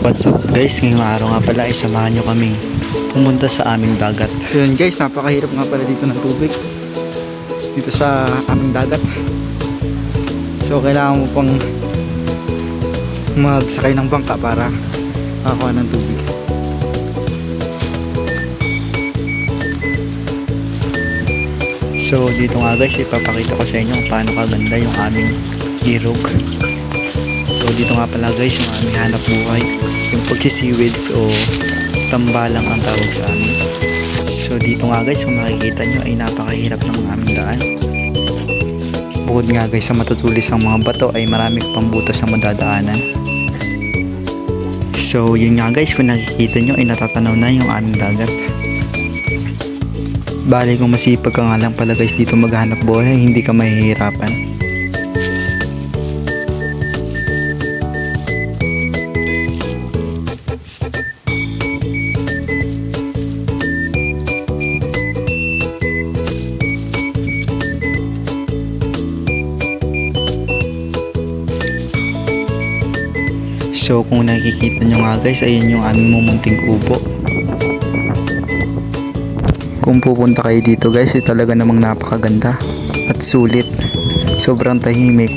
What's up guys, ngayong araw nga pala ay samahan nyo kaming pumunta sa aming dagat. Yun guys, napakahirap nga pala dito ng tubig dito sa aming dagat. So kailangan mo pang magsakay ng bangka para makakuha ng tubig. So dito nga guys, ipapakita ko sa inyo kung paano kaganda yung aming irog. So dito nga pala guys yung aming hanap buhay, yung pagsisiwids o tambalang ang tawag sa amin. So dito nga guys, kung makikita nyo ay napakahirap ng aming daan. Bukod nga guys sa matutulis ang mga bato ay marami pang butas na madadaanan. So yun nga guys, kung nakikita nyo ay natatanaw na yung aming dagat. Bali kung masipag ka nga lang pala guys dito maghanap buhay, hindi ka mahihirapan. So kung nakikita nyo nga guys, ayun yung aming mumunting kubo. Kung pupunta kayo dito guys, ay talaga namang napakaganda at sulit. Sobrang tahimik.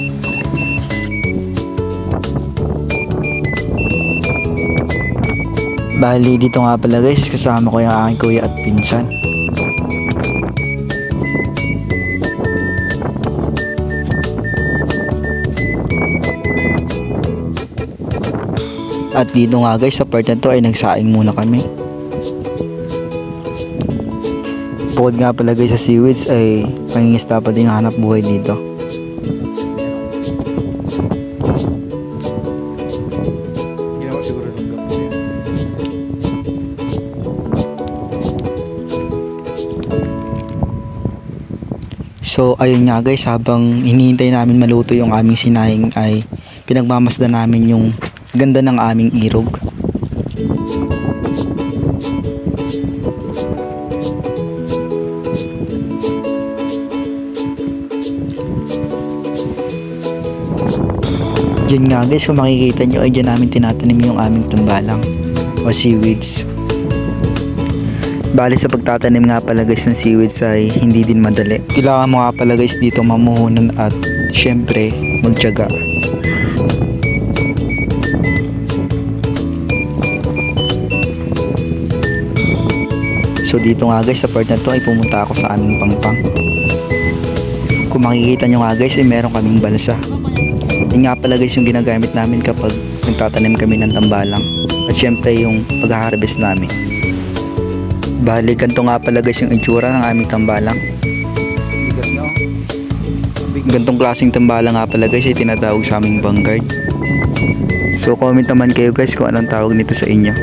Bali dito nga pala guys, kasama ko yung aking kuya at pinsan. At dito nga guys, sa part na to ay nagsaing muna kami. Bukod nga pala guys sa seaweeds ay pangingisda pa din hanap buhay dito. So ayun nga guys, habang hinihintay namin maluto yung aming sinahing ay pinagmamasdan namin yung ganda ng aming irog. Diyan nga guys, kung makikita nyo ay dyan namin tinatanim yung aming tambalang o seaweeds. Bali sa pagtatanim nga pala guys ng seaweeds ay hindi din madali. Kailangan mo nga pala guys dito mamuhunan at syempre magtiyaga. So dito nga guys, sa part na to ay pumunta ako sa aming pangpang. Kung makikita nyo nga guys ay meron kaming balsa. Yun nga pala guys yung ginagamit namin kapag nagtatanim kami ng tambalang. At syempre yung pag-harvest namin. Bali ganito nga pala guys yung itsura ng aming tambalang. Gantong klaseng tambalang nga pala guys ay tinatawag sa aming vanguard. So comment naman kayo guys kung anong tawag nito sa inyo.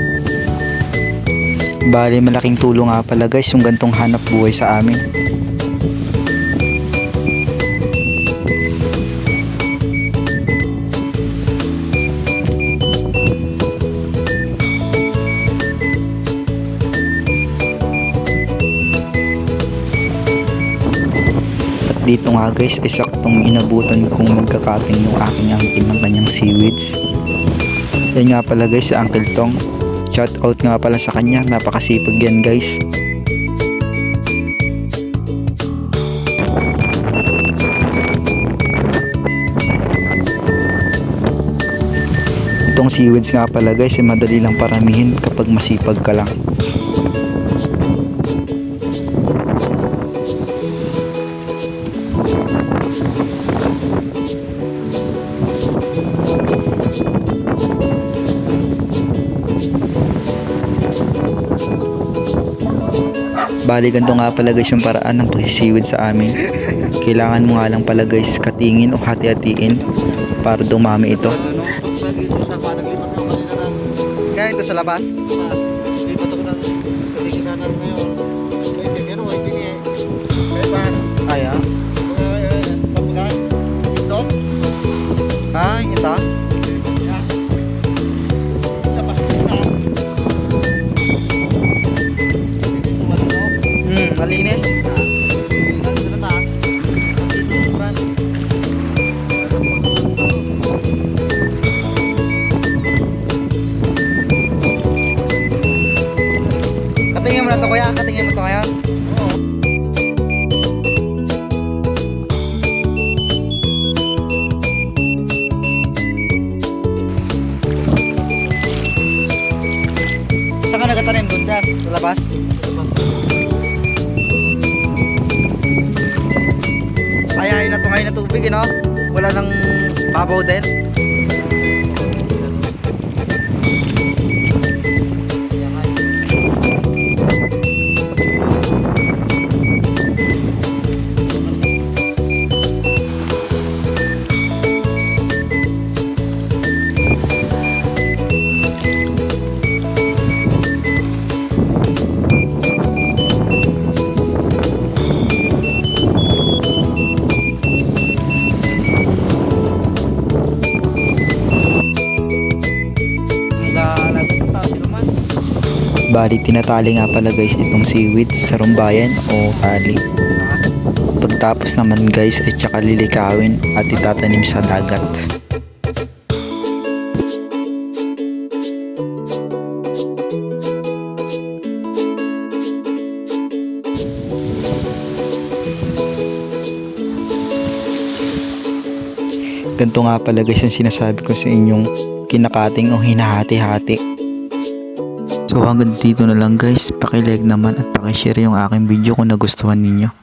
Bali malaking tulong nga pala guys yung gantong hanap buhay sa amin. Dito nga guys ay saktong inabutan kong magkakating yung aking angkin ng kanyang seaweeds. Yan nga pala guys si Uncle Tong. Shout out nga pala sa kanya, napakasipag yan guys. Itong seaweeds nga pala guys ay madali lang paramihin kapag masipag ka lang. Bali ganito nga pala guys yung paraan ng pagsisiwid sa amin. Kailangan mo nga lang pala guys katingin o hati-hatiin para dumami ito. Ganito sa labas. Lipat ako ng katinginan ng ngayon. Pwede, pero hindi niya. Kaya pa? Ay papagaan. Ito? Ay, ito? Malinis. Kakatingin mo to ngayon? Oo. Saan ka nagatanim doon dyan? Sa labas? Ayayin na to ngayon na tubig, no? Wala nang babaw din. Bali, tinatali nga pala guys itong seaweed sa rumbayan o tali. Pagtapos naman guys ay tsaka lilikawin at itatanim sa dagat. Ganito nga pala guys yung sinasabi ko sa inyong kinakating o hinahati-hati. So hanggang dito na lang guys, paki-like naman at paki-share yung aking video kung nagustuhan ninyo.